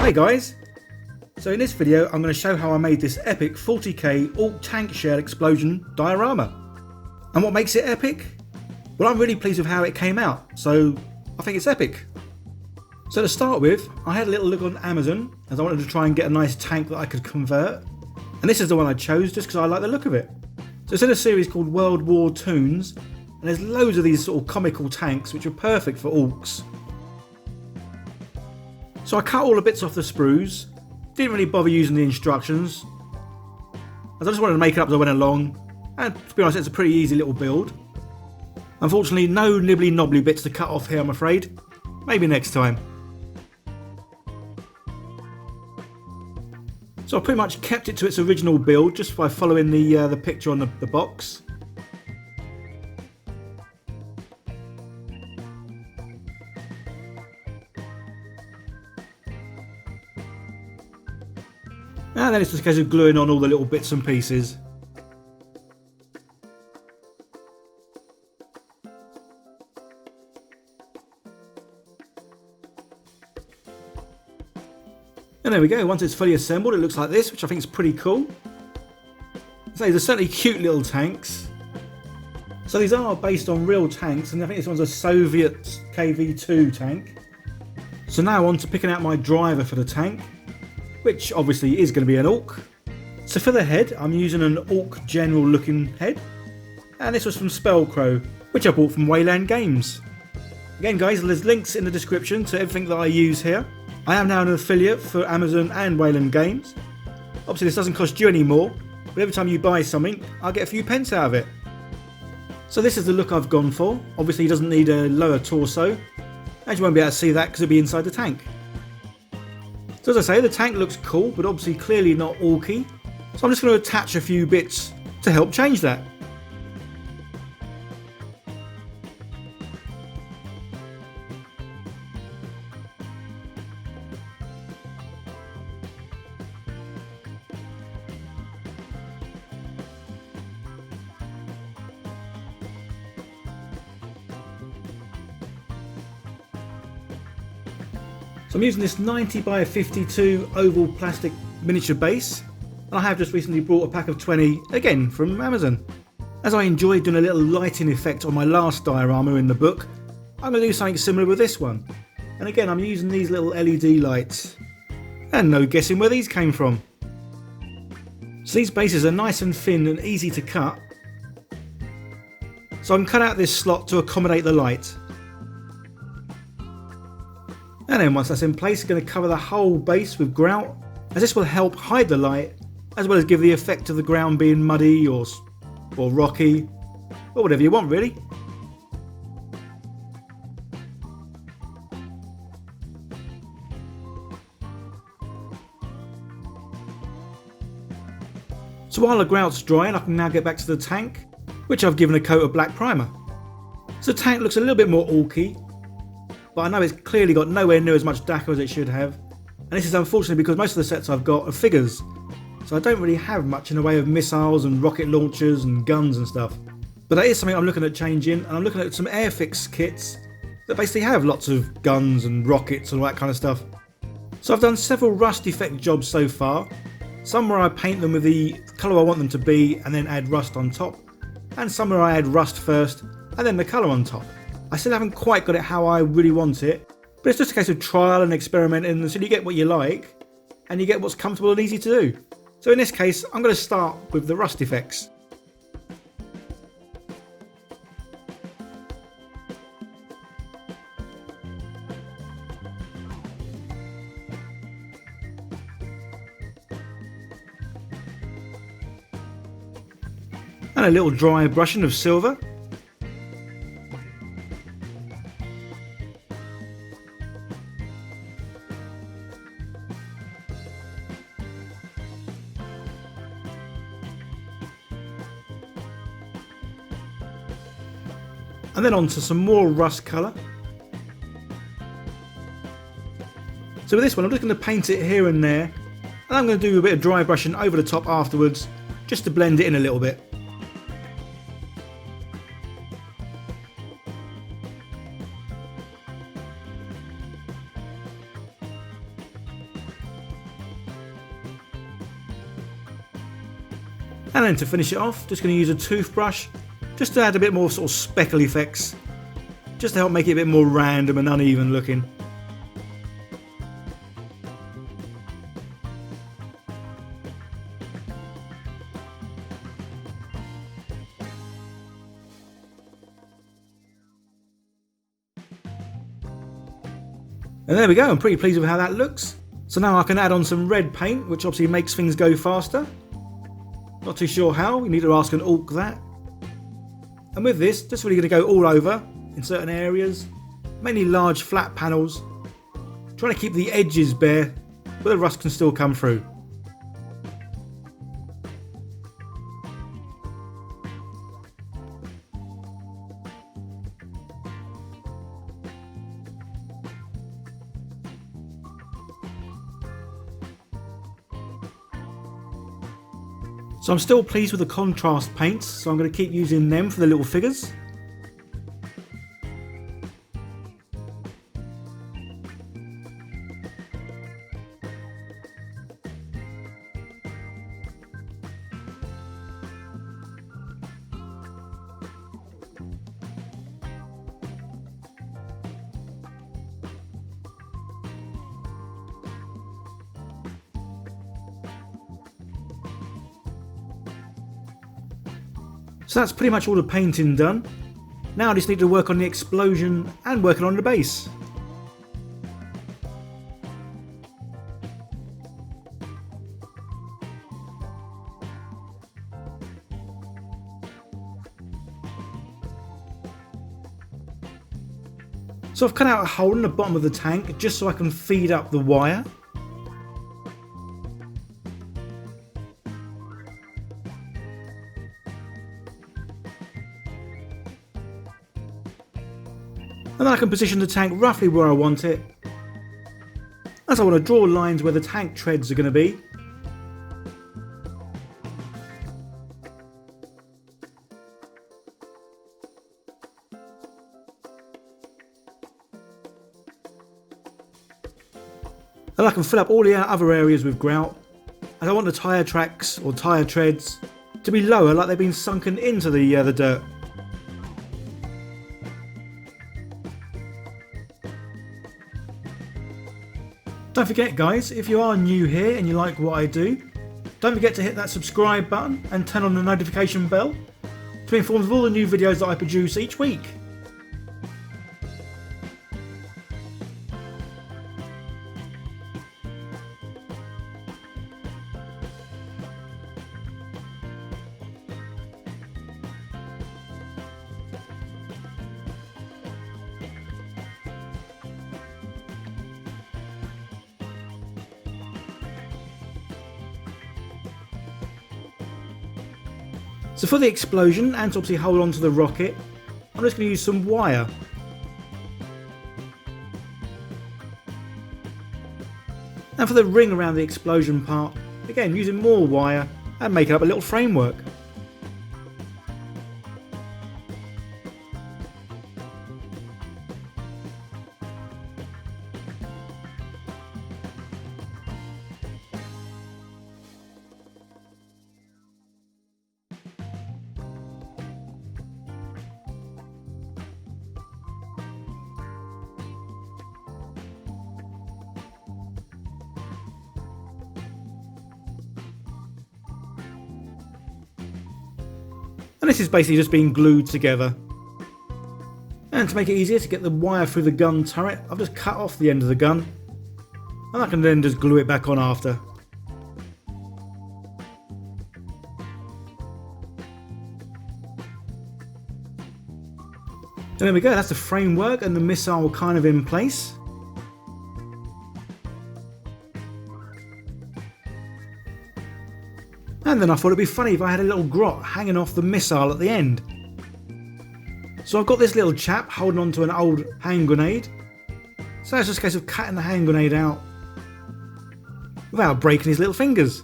Hi guys! So in this video I'm going to show how I made this epic 40k Ork tank shell explosion diorama. And what makes it epic? Well, I'm really pleased with how it came out, so I think it's epic. So to start with, I had a little look on Amazon as I wanted to try and get a nice tank that I could convert. And this is the one I chose just because I like the look of it. So it's in a series called World War Toons, and there's loads of these sort of comical tanks which are perfect for orcs. So I cut all the bits off the sprues, didn't really bother using the instructions, as I just wanted to make it up as I went along, and to be honest it's a pretty easy little build. Unfortunately no nibbly knobbly bits to cut off here I'm afraid, maybe next time. So I pretty much kept it to its original build just by following the picture on the box. And then it's just a case of gluing on all the little bits and pieces. And there we go, once it's fully assembled it looks like this, which I think is pretty cool. So they're certainly cute little tanks. So these are based on real tanks, and I think this one's a Soviet KV-2 tank. So now on to picking out my driver for the tank, which obviously is going to be an orc. So for the head, I'm using an orc general looking head, and this was from Spellcrow, which I bought from Wayland Games. Again guys, there's links in the description to everything that I use here. I am now an affiliate for Amazon and Wayland Games. Obviously this doesn't cost you any more, but every time you buy something, I get a few pence out of it. So this is the look I've gone for. Obviously it doesn't need a lower torso, as you won't be able to see that because it'll be inside the tank. So as I say, the tank looks cool, but obviously clearly not orky. So I'm just going to attach a few bits to help change that. So I'm using this 90 by 52 oval plastic miniature base, and I have just recently bought a pack of 20, again from Amazon. As I enjoyed doing a little lighting effect on my last diorama in the book, I'm going to do something similar with this one. And again I'm using these little LED lights, and no guessing where these came from. So these bases are nice and thin and easy to cut, so I can cut out this slot to accommodate the light. And then once that's in place, I'm going to cover the whole base with grout, as this will help hide the light, as well as give the effect of the ground being muddy or rocky, or whatever you want really. So while the grout's drying, I can now get back to the tank, which I've given a coat of black primer. So the tank looks a little bit more orky, but I know it's clearly got nowhere near as much DACO as it should have, and this is unfortunately because most of the sets I've got are figures, so I don't really have much in the way of missiles and rocket launchers and guns and stuff. But that is something I'm looking at changing, and I'm looking at some Airfix kits that basically have lots of guns and rockets and all that kind of stuff. So I've done several rust effect jobs so far, some where I paint them with the colour I want them to be and then add rust on top, and some where I add rust first and then the colour on top. I still haven't quite got it how I really want it, but it's just a case of trial and experimenting until you get what you like, and you get what's comfortable and easy to do. So in this case, I'm going to start with the rust effects. And a little dry brushing of silver. And then on to some more rust colour. So with this one I'm just going to paint it here and there, and I'm going to do a bit of dry brushing over the top afterwards just to blend it in a little bit. And then to finish it off, just going to use a toothbrush just to add a bit more sort of speckle effects, just to help make it a bit more random and uneven looking. And there we go, I'm pretty pleased with how that looks. So now I can add on some red paint, which obviously makes things go faster. Not too sure how, we need to ask an Ork that. And with this, just really going to go all over in certain areas, mainly large flat panels, trying to keep the edges bare, but the rust can still come through. So I'm still pleased with the contrast paints, so I'm going to keep using them for the little figures. So that's pretty much all the painting done. Now I just need to work on the explosion and working on the base. So I've cut out a hole in the bottom of the tank just so I can feed up the wire. And then I can position the tank roughly where I want it, as I want to draw lines where the tank treads are going to be. And I can fill up all the other areas with grout, as I want the tyre tracks or tyre treads to be lower, like they've been sunken into the dirt. Don't forget guys, if you are new here and you like what I do, don't forget to hit that subscribe button and turn on the notification bell to be informed of all the new videos that I produce each week. So for the explosion, and to obviously hold on to the rocket, I'm just going to use some wire. And for the ring around the explosion part, again using more wire and making up a little framework. And this is basically just being glued together. And to make it easier to get the wire through the gun turret, I've just cut off the end of the gun, and I can then just glue it back on after. And there we go, that's the framework and the missile kind of in place. And then I thought it'd be funny if I had a little grot hanging off the missile at the end. So I've got this little chap holding on to an old hand grenade. So it's just a case of cutting the hand grenade out without breaking his little fingers.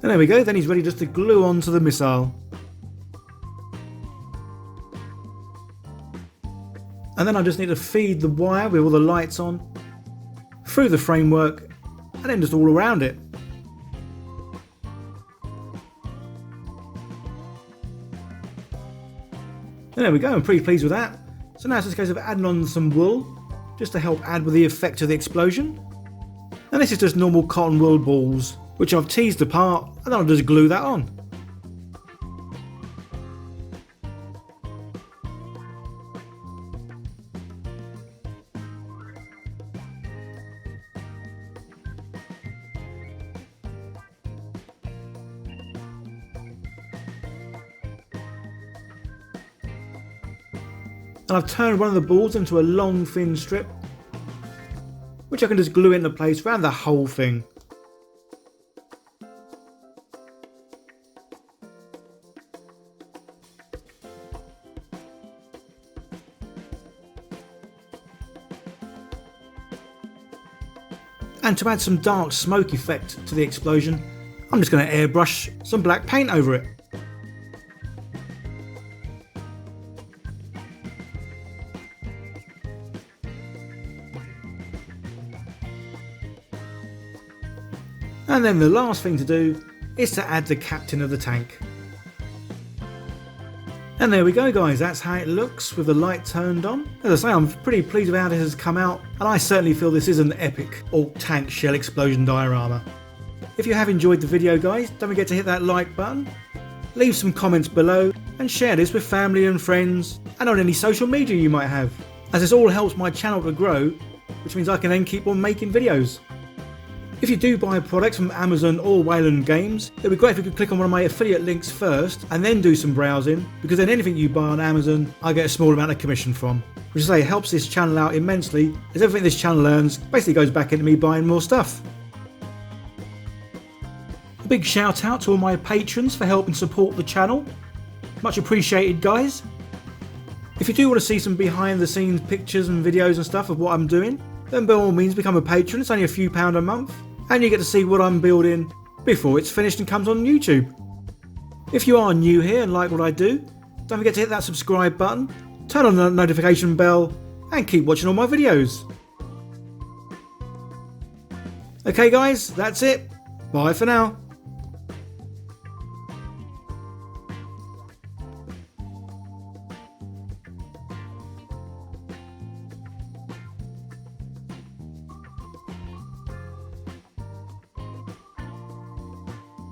And there we go, then he's ready just to glue onto the missile. And then I just need to feed the wire with all the lights on through the framework and then just all around it. And there we go, I'm pretty pleased with that. So now it's just a case of adding on some wool, just to help add with the effect of the explosion. And this is just normal cotton wool balls, which I've teased apart, and then I'll just glue that on. And I've turned one of the balls into a long thin strip, which I can just glue into place around the whole thing. And to add some dark smoke effect to the explosion, I'm just going to airbrush some black paint over it. And then the last thing to do is to add the captain of the tank. And there we go guys, that's how it looks with the light turned on. As I say, I'm pretty pleased with how this has come out, and I certainly feel this is an epic Ork tank shell explosion diorama. If you have enjoyed the video guys, don't forget to hit that like button, leave some comments below, and share this with family and friends, and on any social media you might have, as this all helps my channel to grow, which means I can then keep on making videos. If you do buy products from Amazon or Wayland Games, it would be great if you could click on one of my affiliate links first and then do some browsing, because then anything you buy on Amazon I get a small amount of commission from, which I say helps this channel out immensely, as everything this channel earns basically goes back into me buying more stuff. A big shout out to all my patrons for helping support the channel, much appreciated guys. If you do want to see some behind the scenes pictures and videos and stuff of what I'm doing, then by all means become a patron. It's only a few pound a month, and you get to see what I'm building before it's finished and comes on YouTube. If you are new here and like what I do, don't forget to hit that subscribe button, turn on the notification bell, and keep watching all my videos. Okay guys, that's it. Bye for now.